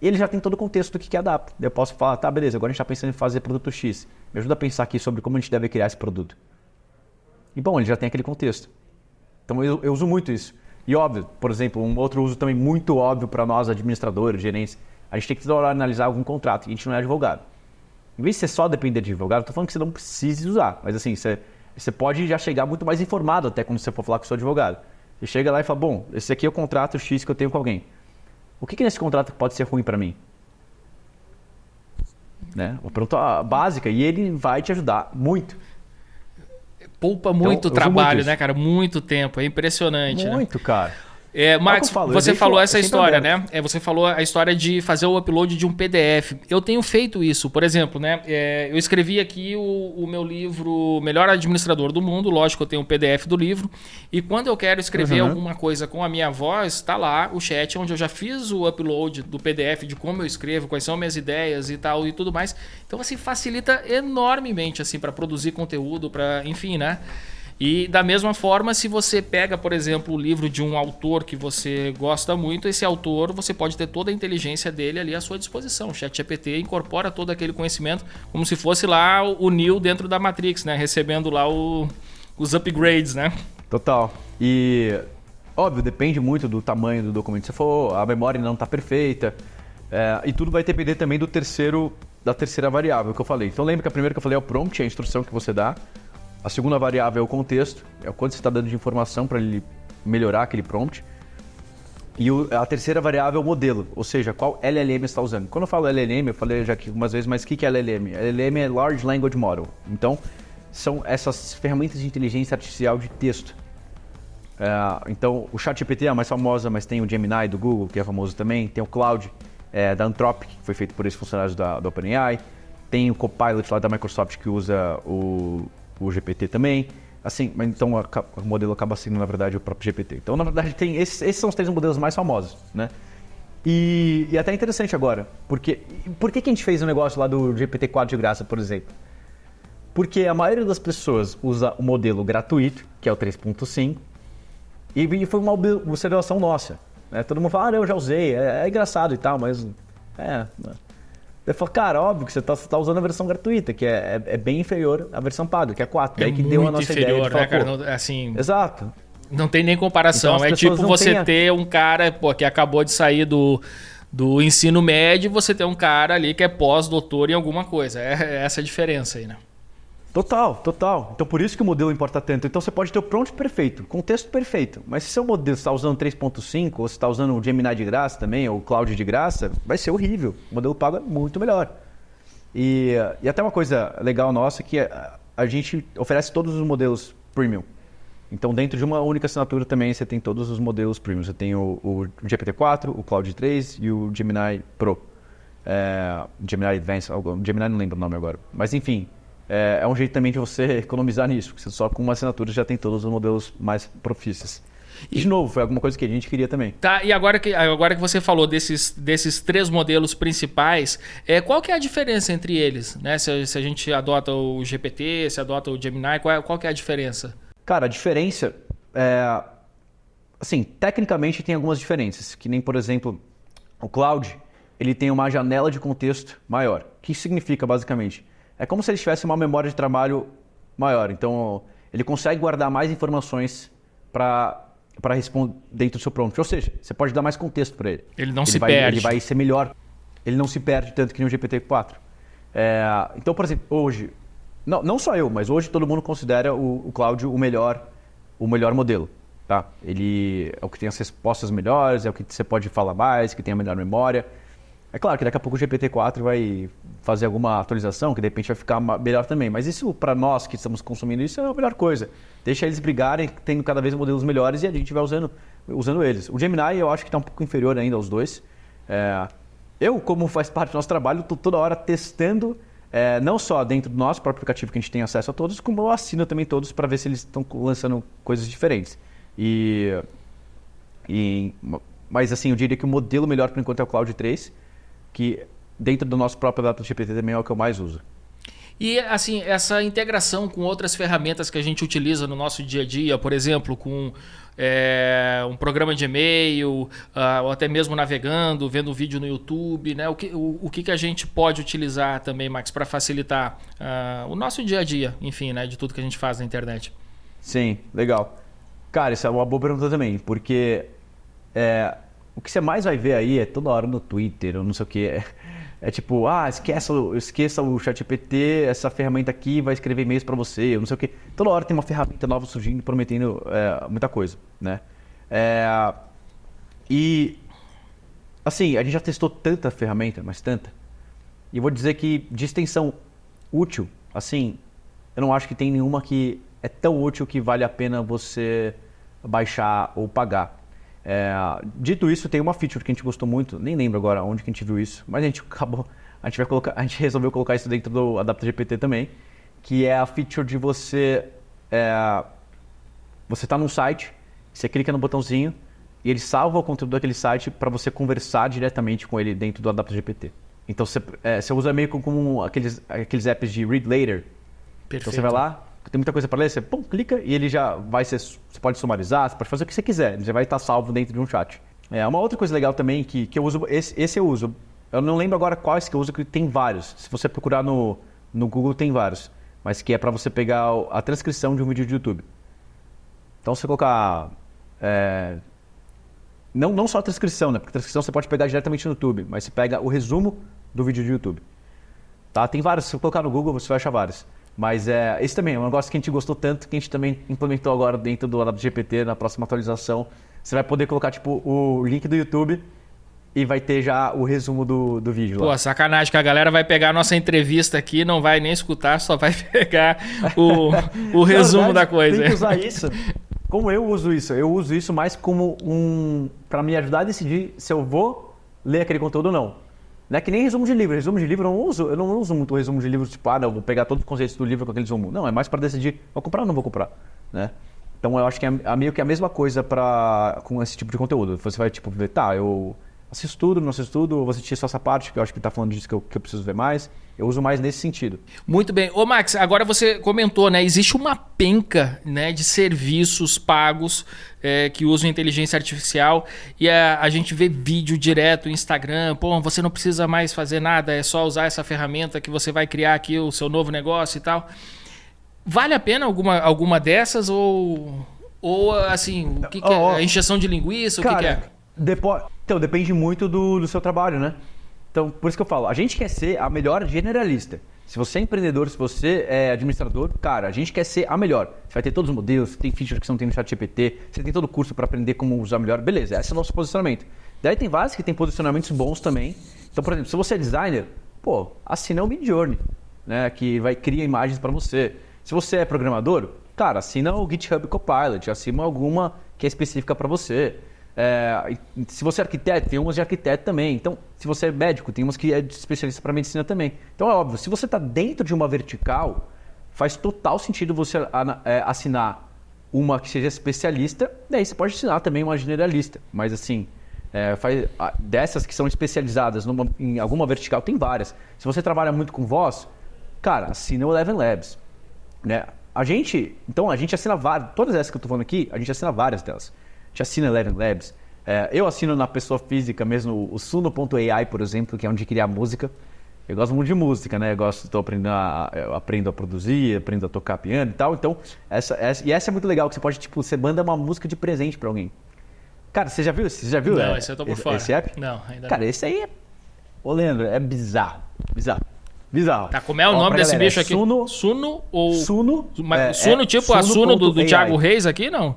e ele já tem todo o contexto do que é Adapta. Eu posso falar, tá, beleza, agora a gente está pensando em fazer produto X. Me ajuda a pensar aqui sobre como a gente deve criar esse produto. E bom, ele já tem aquele contexto. Então eu uso muito isso. E óbvio, por exemplo, um outro uso também muito óbvio para nós, administradores, gerentes, a gente tem que toda hora analisar algum contrato, e a gente não é advogado. Em vez de você só depender de advogado, eu estou falando que você não precise usar, mas assim, você pode já chegar muito mais informado até quando você for falar com o seu advogado. Você chega lá e fala, bom, esse aqui é o contrato X que eu tenho com alguém. O que nesse contrato pode ser ruim para mim? Né? Uma pergunta básica, e ele vai te ajudar muito.
Poupa muito trabalho, né, cara? Muito tempo. É impressionante,
muito,
né?
Cara.
Max, você falou essa história, né? Você falou a história de fazer o upload de um PDF. Eu tenho feito isso, por exemplo, né? Eu escrevi aqui o meu livro Melhor Administrador do Mundo. Lógico, eu tenho o PDF do livro. E quando eu quero escrever alguma coisa com a minha voz, está lá o chat onde eu já fiz o upload do PDF de como eu escrevo, quais são minhas ideias e tal e tudo mais. Então, assim, facilita enormemente, assim, para produzir conteúdo, para, enfim, né? E da mesma forma, se você pega, por exemplo, o livro de um autor que você gosta muito, esse autor, você pode ter toda a inteligência dele ali à sua disposição. O ChatGPT incorpora todo aquele conhecimento como se fosse lá o Neo dentro da Matrix, né? Recebendo lá os upgrades, né?
Total. E, óbvio, depende muito do tamanho do documento. Se for, a memória não está perfeita. E tudo vai depender também da terceira variável que eu falei. Então lembra que a primeira que eu falei é o prompt, é a instrução que você dá. A segunda variável é o contexto, é o quanto você está dando de informação para ele melhorar aquele prompt. E a terceira variável é o modelo, ou seja, qual LLM você está usando. Quando eu falo LLM, eu falei já aqui algumas vezes, mas o que é LLM? LLM é Large Language Model. Então, são essas ferramentas de inteligência artificial de texto. Então, o ChatGPT é a mais famosa, mas tem o Gemini do Google, que é famoso também. Tem o Cloud da Anthropic, que foi feito por esses funcionários da OpenAI. Tem o Copilot lá da Microsoft, que usa o GPT também, assim, mas então o modelo acaba sendo, na verdade, o próprio GPT. Então, na verdade, esses são os 3 modelos mais famosos, né? E até interessante agora, porque por que a gente fez um negócio lá do GPT-4 de graça, por exemplo? Porque a maioria das pessoas usa o modelo gratuito, que é o 3.5, e foi uma observação nossa, né? Todo mundo fala, eu já usei, é engraçado e tal, mas Eu falo, cara, óbvio que você tá usando a versão gratuita, que é bem inferior à versão paga, que é 4. Daí que deu a nossa ideia de falar,
né, cara? Não, assim,
exato.
Não tem nem comparação.
Então,
é tipo você ter um cara que acabou de sair do ensino médio e você ter um cara ali que é pós-doutor em alguma coisa. É essa a diferença aí, né?
Total, total. Então por isso que o modelo importa tanto. Então você pode ter o prompt perfeito, contexto perfeito, mas se seu modelo está usando 3.5 ou se está usando o Gemini de graça também, ou o Cloud de graça, vai ser horrível. O modelo pago é muito melhor. E até uma coisa legal nossa que a gente oferece todos os modelos premium. Então dentro de uma única assinatura também você tem todos os modelos premium. Você tem o GPT-4, o Cloud 3 e o Gemini Pro. Gemini Advanced, Gemini não lembro o nome agora. Mas enfim, é um jeito também de você economizar nisso, porque você só com uma assinatura já tem todos os modelos mais profícios. E de novo, foi alguma coisa que a gente queria também.
Tá, e agora que você falou desses 3 modelos principais, qual que é a diferença entre eles? Né? Se a gente adota o GPT, se adota o Gemini, qual que é a diferença?
Cara, a diferença assim, tecnicamente tem algumas diferenças, que nem, por exemplo, o Cloud, ele tem uma janela de contexto maior. O que isso significa, basicamente? É como se ele tivesse uma memória de trabalho maior. Então, ele consegue guardar mais informações para responder dentro do seu prompt. Ou seja, você pode dar mais contexto para ele.
Ele não se perde.
Ele vai ser melhor. Ele não se perde tanto que nem o GPT-4. Então, por exemplo, hoje, não só eu, mas hoje todo mundo considera o Cloud o melhor modelo. Tá? Ele é o que tem as respostas melhores, é o que você pode falar mais, que tem a melhor memória. É claro que daqui a pouco o GPT-4 vai fazer alguma atualização que de repente vai ficar melhor também. Mas isso, para nós que estamos consumindo isso, é a melhor coisa. Deixa eles brigarem, tendo cada vez modelos melhores e a gente vai usando eles. O Gemini eu acho que está um pouco inferior ainda aos dois. Eu, como faz parte do nosso trabalho, estou toda hora testando, não só dentro do nosso próprio aplicativo que a gente tem acesso a todos, como eu assino também todos para ver se eles estão lançando coisas diferentes. Mas assim, eu diria que o modelo melhor por enquanto é o Cloud 3, que dentro do nosso próprio DataGPT também é o que eu mais uso.
E assim, essa integração com outras ferramentas que a gente utiliza no nosso dia a dia, por exemplo, com um programa de e-mail, ou até mesmo navegando, vendo um vídeo no YouTube, né? O que a gente pode utilizar também, Max, para facilitar o nosso dia a dia, enfim, né? De tudo que a gente faz na internet.
Sim, legal. Cara, isso é uma boa pergunta também, porque o que você mais vai ver aí é toda hora no Twitter, ou não sei o que. Tipo, esqueça o ChatGPT, essa ferramenta aqui vai escrever e-mails para você, ou não sei o que. Toda hora tem uma ferramenta nova surgindo, prometendo muita coisa, né? E, assim, a gente já testou tanta ferramenta, mas tanta. E eu vou dizer que de extensão útil, assim, eu não acho que tem nenhuma que é tão útil que vale a pena você baixar ou pagar. Dito isso, tem uma feature que a gente gostou muito, nem lembro agora onde que a gente viu isso, mas a gente resolveu colocar isso dentro do AdaptGPT também, que é a feature de você tá num site, você clica no botãozinho e ele salva o conteúdo daquele site para você conversar diretamente com ele dentro do AdaptGPT. Então você usa meio como aqueles apps de Read Later.
Perfeito.
Então você vai lá, tem muita coisa para ler, você clica e ele já vai ser. Você pode sumarizar, você pode fazer o que você quiser, ele já vai estar salvo dentro de um chat. Uma outra coisa legal também que eu uso, esse eu uso, eu não lembro agora quais que eu uso, que tem vários. Se você procurar no Google, tem vários, mas que é para você pegar a transcrição de um vídeo de YouTube. Então você colocar. Não só a transcrição, né? Porque a transcrição você pode pegar diretamente no YouTube, mas você pega o resumo do vídeo de YouTube. Tá? Tem vários, se você colocar no Google, você vai achar vários. Mas esse também é um negócio que a gente gostou tanto que a gente também implementou agora dentro do AdaptGPT, na próxima atualização. Você vai poder colocar tipo o link do YouTube e vai ter já o resumo do vídeo lá.
Pô, sacanagem que a galera vai pegar a nossa entrevista aqui, não vai nem escutar, só vai pegar o resumo verdade, da coisa.
Tem que usar isso. Como eu uso isso mais como para me ajudar a decidir se eu vou ler aquele conteúdo ou não. Não é que nem resumo de livro. Resumo de livro eu não uso muito resumo de livro, tipo, eu vou pegar todos os conceitos do livro com aquele resumo. Não, é mais para decidir, vou comprar ou não vou comprar, né? Então eu acho que é meio que a mesma coisa com esse tipo de conteúdo. Você vai tipo ver, Assisto tudo, não assisto tudo, ou vou assistir só essa parte, que eu acho que tá falando disso que eu preciso ver mais. Eu uso mais nesse sentido.
Muito bem. Ô Max, agora você comentou, né? Existe uma penca, né, de serviços pagos que usam inteligência artificial e a gente vê vídeo direto no Instagram. Pô, você não precisa mais fazer nada, é só usar essa ferramenta que você vai criar aqui o seu novo negócio e tal. Vale a pena alguma dessas ou assim, o que é? A injeção de linguiça,
cara,
o que é?
Então, depende muito do seu trabalho, né? Então, por isso que eu falo, a gente quer ser a melhor generalista. Se você é empreendedor, se você é administrador, cara, a gente quer ser a melhor. Você vai ter todos os modelos, tem features que você não tem no ChatGPT, você tem todo o curso para aprender como usar melhor. Beleza, esse é o nosso posicionamento. Daí tem vários que tem posicionamentos bons também. Então, por exemplo, se você é designer, pô, assina o Midjourney, né, que cria imagens para você. Se você é programador, cara, assina o GitHub Copilot, assina alguma que é específica para você. Se você é arquiteto, tem umas de arquiteto também. Então, se você é médico, tem umas que é de especialista para medicina também. Então, é óbvio, se você está dentro de uma vertical, faz total sentido você assinar uma que seja especialista, daí você pode assinar também uma generalista. Mas assim, dessas que são especializadas em alguma vertical, tem várias. Se você trabalha muito com voz, cara, assina o Eleven Labs, né? A gente assina várias, todas essas que eu estou falando aqui, a gente assina várias delas. A gente assina Eleven Labs. Eu assino na pessoa física mesmo o Suno.ai, por exemplo, que é onde criar música. Eu gosto muito de música, né? Eu aprendo a produzir, aprendo a tocar piano e tal. Então, essa é muito legal, que você pode, tipo, você manda uma música de presente para alguém. Cara, você já viu?
Não, esse eu tô por fora.
Esse app?
Não, ainda
Cara,
não.
esse aí Ô, Leandro, é bizarro. Bizarro.
Tá, como é o nome desse bicho aqui?
Suno
ou...
Suno.
Suno tipo a Suno do Thiago Reis aqui, não?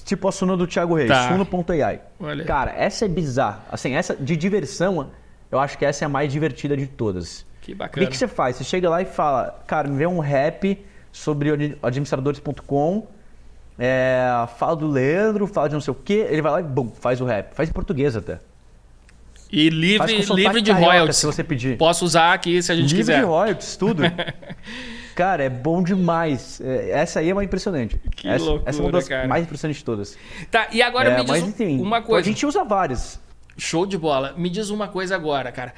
Tipo a Suno do Thiago Reis,
Tá.
Suno.ai.
Olha.
Cara, essa é bizarra. Assim, essa de diversão, eu acho que essa é a mais divertida de todas.
Que
O
bacana.
que você faz? Você chega lá e fala, cara, me vê um rap sobre administradores.com, fala do Leandro, fala de não sei o quê, ele vai lá e bum, faz o rap. Faz em português até.
E
Faz com
livre
sotaque
de
carioca,
royalties.
se você pedir.
Posso usar aqui se a gente
Livre
quiser.
de royalties, tudo. Cara, é bom demais. Essa aí é uma impressionante.
Que
essa é
loucura,
uma das
cara.
mais impressionantes de todas.
Tá, e agora me
Mas
diz
enfim,
uma coisa.
a gente usa várias.
Show de bola. Me diz uma coisa agora, cara.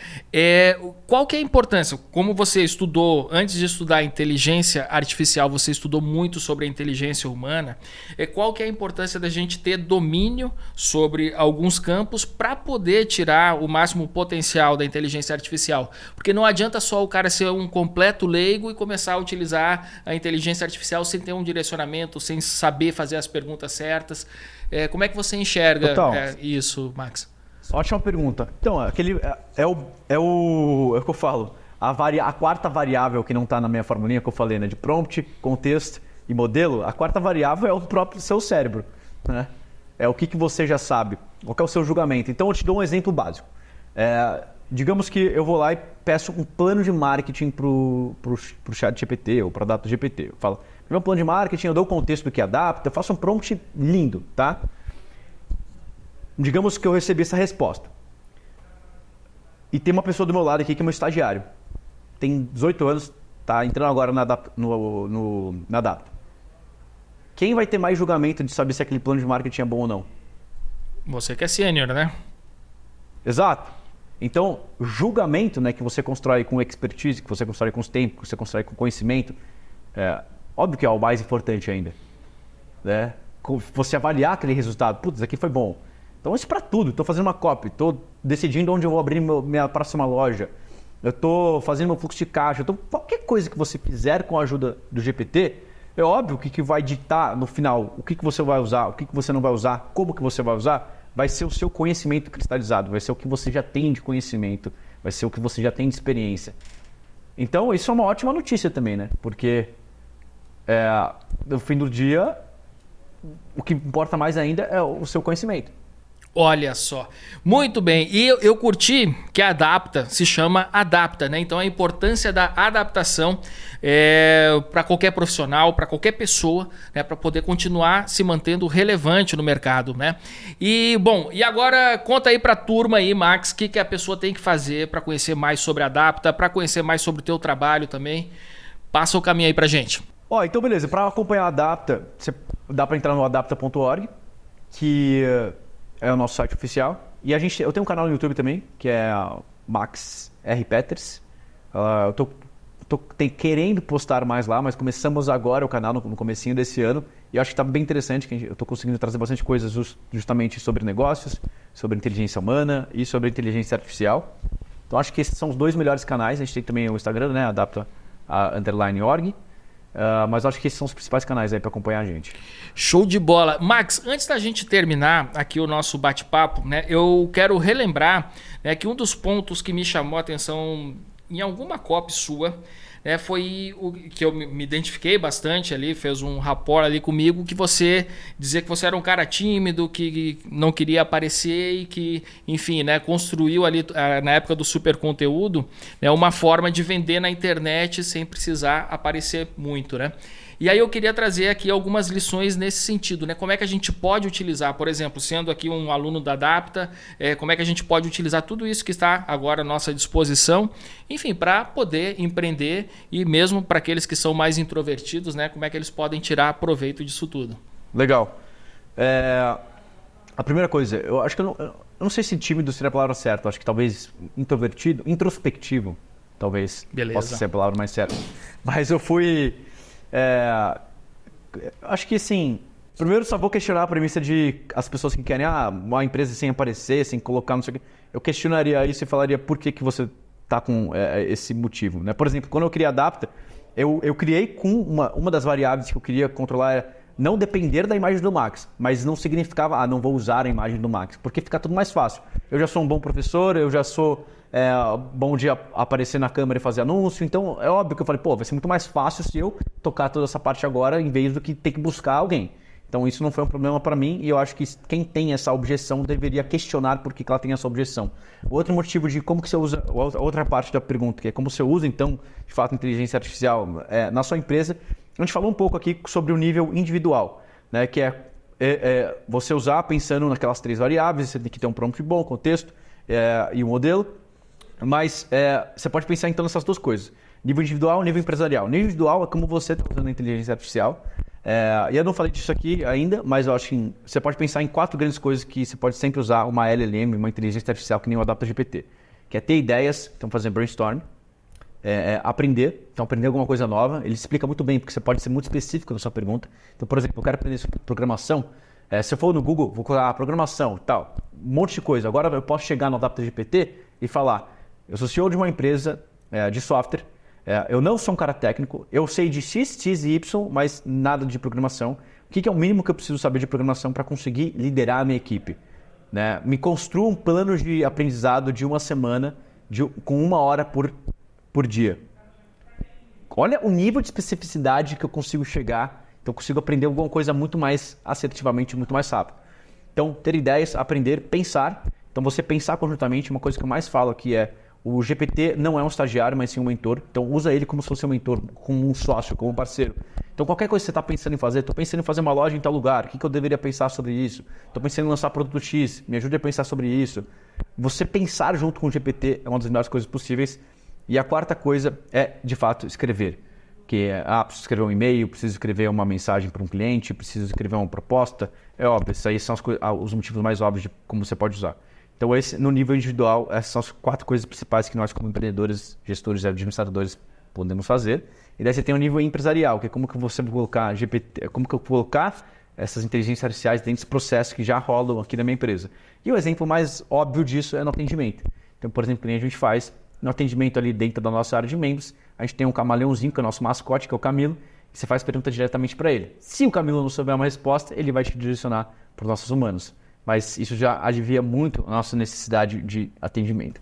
Qual que é a importância? Como você estudou, antes de estudar inteligência artificial, você estudou muito sobre a inteligência humana. Qual que é a importância da gente ter domínio sobre alguns campos para poder tirar o máximo potencial da inteligência artificial? Porque não adianta só o cara ser um completo leigo e começar a utilizar a inteligência artificial sem ter um direcionamento, sem saber fazer as perguntas certas. Como é que você enxerga isso, Max?
Ótima pergunta. Então, é o que eu falo. A quarta variável que não está na minha formulinha que eu falei, né? De prompt, contexto e modelo. A quarta variável é o próprio seu cérebro, né? É o que você já sabe. Qual que é o seu julgamento. Então, eu te dou um exemplo básico. Digamos que eu vou lá e peço um plano de marketing pro ChatGPT ou para o DataGPT. Eu falo, meu plano de marketing, eu dou o contexto do que adapta, eu faço um prompt lindo, tá? Digamos que eu recebi essa resposta. E tem uma pessoa do meu lado aqui que é meu estagiário. Tem 18 anos, tá entrando agora na Adapta. Quem vai ter mais julgamento de saber se aquele plano de marketing é bom ou não?
Você que é sênior, né?
Exato. Então, julgamento, né, que você constrói com expertise, que você constrói com os tempos, que você constrói com conhecimento, óbvio que é o mais importante ainda. Né? Você avaliar aquele resultado. Putz, isso aqui foi bom. Então, isso para tudo. Estou fazendo uma copy, estou decidindo onde eu vou abrir minha próxima loja, eu estou fazendo meu fluxo de caixa, qualquer coisa que você fizer com a ajuda do GPT, é óbvio que vai ditar no final o que você vai usar, o que você não vai usar, como que você vai usar, vai ser o seu conhecimento cristalizado, vai ser o que você já tem de conhecimento, vai ser o que você já tem de experiência. Então, isso é uma ótima notícia também, né? Porque no fim do dia, o que importa mais ainda é o seu conhecimento.
Olha só, muito bem. E eu curti que a Adapta se chama Adapta, né? Então a importância da adaptação para qualquer profissional, para qualquer pessoa, né? Para poder continuar se mantendo relevante no mercado, né? E bom, e agora conta aí para a turma aí, Max, o que a pessoa tem que fazer para conhecer mais sobre a Adapta, para conhecer mais sobre o teu trabalho também. Passa o caminho aí para gente.
Então beleza, para acompanhar a Adapta, dá para entrar no adapta.org, que é o nosso site oficial. eu tenho um canal no YouTube também, que é Max R. Peters. Eu tô querendo postar mais lá, mas começamos agora o canal no comecinho desse ano. E eu acho que está bem interessante, que eu estou conseguindo trazer bastante coisas justamente sobre negócios, sobre inteligência humana e sobre inteligência artificial. Então acho que esses são os 2 melhores canais. A gente tem também o Instagram, né? Adapta_org. Mas acho que esses são os principais canais aí para acompanhar a gente.
Show de bola. Max, antes da gente terminar aqui o nosso bate-papo, né, eu quero relembrar, né, que um dos pontos que me chamou a atenção em alguma copy sua, né, foi o que eu me identifiquei bastante ali, fez um rapport ali comigo, que você dizia que você era um cara tímido, que não queria aparecer e que, enfim, né, construiu ali na época do super conteúdo, né, uma forma de vender na internet sem precisar aparecer muito, né? E aí eu queria trazer aqui algumas lições nesse sentido, né? Como é que a gente pode utilizar, por exemplo, sendo aqui um aluno da Adapta, como é que a gente pode utilizar tudo isso que está agora à nossa disposição, enfim, para poder empreender e mesmo para aqueles que são mais introvertidos, né? Como é que eles podem tirar proveito disso tudo?
Legal. A primeira coisa, eu acho que eu não sei se tímido seria a palavra certa, eu acho que talvez introspectivo, talvez possa ser a palavra mais certa. Mas eu fui... acho que assim, primeiro só vou questionar a premissa de as pessoas que querem uma empresa sem aparecer, sem colocar não sei o quê. Eu questionaria isso e falaria por que você está com esse motivo, né? Por exemplo, quando eu criei a Adapta, eu criei com uma das variáveis que eu queria controlar era não depender da imagem do Max, mas não significava, não vou usar a imagem do Max, porque fica tudo mais fácil. Eu já sou um bom professor, eu já sou bom de aparecer na câmera e fazer anúncio, então é óbvio que eu falei, vai ser muito mais fácil se eu tocar toda essa parte agora, em vez do que ter que buscar alguém. Então isso não foi um problema para mim e eu acho que quem tem essa objeção deveria questionar por que ela tem essa objeção. Outro motivo de como que você usa, outra parte da pergunta, que é como você usa então, de fato, inteligência artificial na sua empresa. A gente falou um pouco aqui sobre o nível individual, né, que é você usar pensando naquelas 3 variáveis, você tem que ter um prompt bom, contexto e um modelo, mas você pode pensar então nessas 2 coisas, nível individual e nível empresarial. Nível individual é como você está usando a inteligência artificial, e eu não falei disso aqui ainda, mas eu acho que você pode pensar em 4 grandes coisas que você pode sempre usar uma LLM, uma inteligência artificial que nem o AdaptaGPT, que é ter ideias, então fazer brainstorm, aprender, então aprender alguma coisa nova. Ele explica muito bem, porque você pode ser muito específico na sua pergunta. Então, por exemplo, eu quero aprender sobre programação. Se eu for no Google, vou colocar programação e tal, um monte de coisa. Agora eu posso chegar no AdaptaGPT e falar, eu sou CEO de uma empresa de software, eu não sou um cara técnico, eu sei de X, X e Y, mas nada de programação. O que é o mínimo que eu preciso saber de programação para conseguir liderar a minha equipe? Né? Me construa um plano de aprendizado de uma semana, com 1 hora por dia. Olha o nível de especificidade que eu consigo chegar, então eu consigo aprender alguma coisa muito mais assertivamente, muito mais rápido. Então, ter ideias, aprender, pensar. Então, você pensar conjuntamente, uma coisa que eu mais falo aqui o GPT não é um estagiário, mas sim um mentor. Então, usa ele como se fosse um mentor, como um sócio, como um parceiro. Então, qualquer coisa que você está pensando em fazer, estou pensando em fazer uma loja em tal lugar, o que eu deveria pensar sobre isso? Estou pensando em lançar produto X, me ajude a pensar sobre isso. Você pensar junto com o GPT é uma das melhores coisas possíveis. E a 4ª coisa é, de fato, escrever. Que preciso escrever um e-mail, preciso escrever uma mensagem para um cliente, preciso escrever uma proposta. É óbvio, isso aí são os motivos mais óbvios de como você pode usar. Então, no nível individual, essas são as 4 coisas principais que nós, como empreendedores, gestores e administradores, podemos fazer. E daí você tem o nível empresarial, que é como que você colocar GPT, como que eu colocar essas inteligências artificiais dentro dos processos que já rolam aqui na minha empresa. E o exemplo mais óbvio disso é no atendimento. Então, por exemplo, a gente faz no atendimento ali dentro da nossa área de membros, a gente tem um camaleãozinho, que é o nosso mascote, que é o Camilo, e você faz pergunta diretamente para ele. Se o Camilo não souber uma resposta, ele vai te direcionar para os nossos humanos. Mas isso já advia muito a nossa necessidade de atendimento.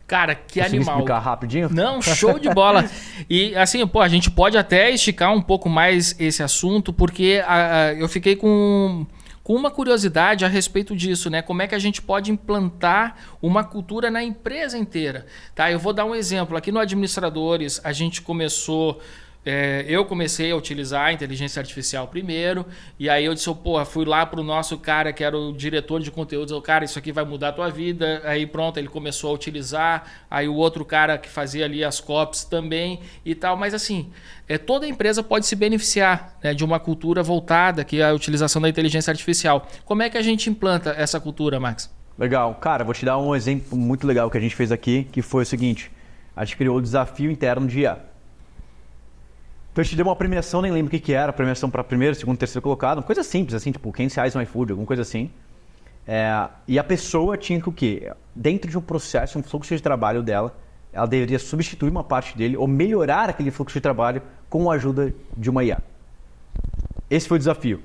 Cara, que
Consegui
animal.
explicar rapidinho?
Não, show de bola. E assim, a gente pode até esticar um pouco mais esse assunto, porque eu fiquei com uma curiosidade a respeito disso, né? Como é que a gente pode implantar uma cultura na empresa inteira, tá? Eu vou dar um exemplo. Aqui no Administradores, a gente começou... eu comecei a utilizar a inteligência artificial primeiro, e aí eu disse, fui lá para o nosso cara que era o diretor de conteúdos, cara, isso aqui vai mudar a tua vida. Aí pronto, ele começou a utilizar, aí o outro cara que fazia ali as copies também e tal, mas assim, toda empresa pode se beneficiar, né, de uma cultura voltada aqui à utilização da inteligência artificial. Como é que a gente implanta essa cultura, Max?
Legal. Cara, vou te dar um exemplo muito legal que a gente fez aqui, que foi o seguinte. A gente criou o desafio interno de IA. Então a gente deu uma premiação, nem lembro o que era, premiação para primeiro, segundo, terceiro colocado, uma coisa simples, assim, tipo R$500 no iFood, alguma coisa assim. E a pessoa tinha que o quê? Dentro de um processo, um fluxo de trabalho dela, ela deveria substituir uma parte dele ou melhorar aquele fluxo de trabalho com a ajuda de uma IA. Esse foi o desafio.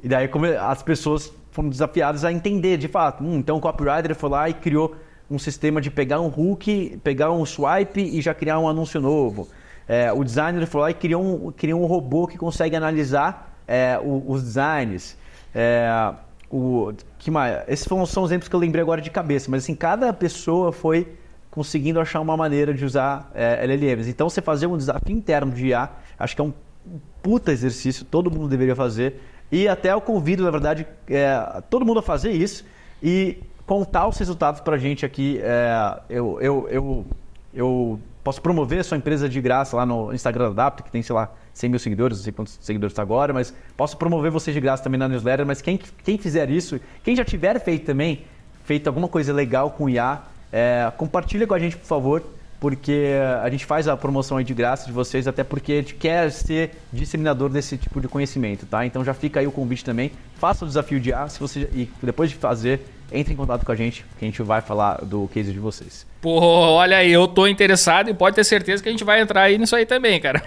E daí como as pessoas foram desafiadas a entender, de fato. Então o copywriter foi lá e criou um sistema de pegar um hook, pegar um swipe e já criar um anúncio novo. O designer foi lá e criou um robô que consegue analisar os designs. Que mais? Esses são exemplos que eu lembrei agora de cabeça, mas assim, cada pessoa foi conseguindo achar uma maneira de usar LLMs. Então você fazer um desafio interno de IA, acho que é um puta exercício, todo mundo deveria fazer. E até eu convido, na verdade, todo mundo a fazer isso e contar os resultados pra gente aqui. Eu posso promover a sua empresa de graça lá no Instagram da Adapta, que tem, sei lá, 100 mil seguidores, não sei quantos seguidores está agora, mas posso promover vocês de graça também na newsletter. Mas quem fizer isso, quem já tiver feito alguma coisa legal com IA, compartilha com a gente, por favor, porque a gente faz a promoção aí de graça de vocês, até porque a gente quer ser disseminador desse tipo de conhecimento, tá? Então já fica aí o convite também, faça o desafio de IA, e depois de fazer, entre em contato com a gente, que a gente vai falar do case de vocês.
Pô, olha aí, eu tô interessado e pode ter certeza que a gente vai entrar aí nisso aí também, cara.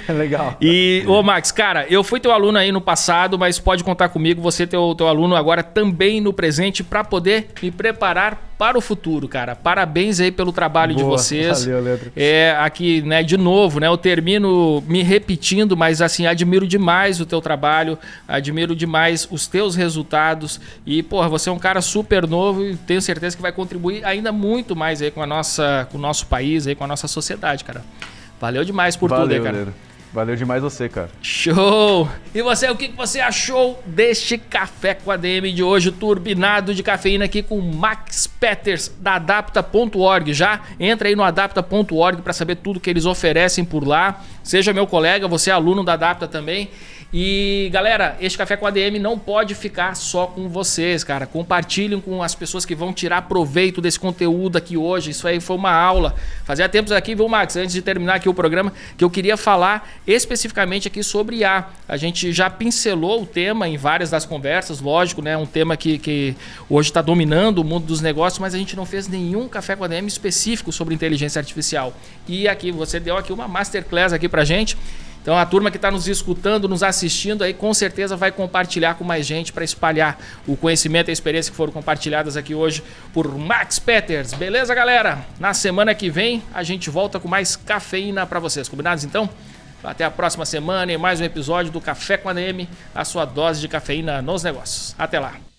Legal.
E, ô Max, cara, eu fui teu aluno aí no passado, mas pode contar comigo, você teu aluno agora também no presente para poder me preparar para o futuro, cara. Parabéns aí pelo trabalho de vocês.
Valeu, Leandro.
Aqui, né, de novo, né, eu termino me repetindo, mas assim, admiro demais o teu trabalho, admiro demais os teus resultados e, porra, você é um cara super novo e tenho certeza que vai contribuir ainda muito mais aí com o nosso país, aí com a nossa sociedade, cara. Valeu demais por tudo aí, cara.
Leandro. Valeu demais você, cara.
Show! E você, o que você achou deste Café com a DM de hoje, turbinado de cafeína aqui com Max Peters da Adapta.org. Já entra aí no Adapta.org para saber tudo que eles oferecem por lá. Seja meu colega, você é aluno da Adapta também. E galera, este Café com a DM não pode ficar só com vocês, cara. Compartilhem com as pessoas que vão tirar proveito desse conteúdo aqui hoje. Isso aí foi uma aula. Fazia tempos aqui, viu, Max, antes de terminar aqui o programa, que eu queria falar especificamente aqui sobre IA. A gente já pincelou o tema em várias das conversas, lógico, né? Um tema que hoje está dominando o mundo dos negócios, mas a gente não fez nenhum Café com a DM específico sobre inteligência artificial. E aqui, você deu aqui uma masterclass aqui pra gente. Então a turma que está nos escutando, nos assistindo aí, com certeza vai compartilhar com mais gente para espalhar o conhecimento e a experiência que foram compartilhadas aqui hoje por Max Peters. Beleza, galera? Na semana que vem a gente volta com mais cafeína para vocês. Combinados então? Até a próxima semana e mais um episódio do Café com a DM, a sua dose de cafeína nos negócios. Até lá!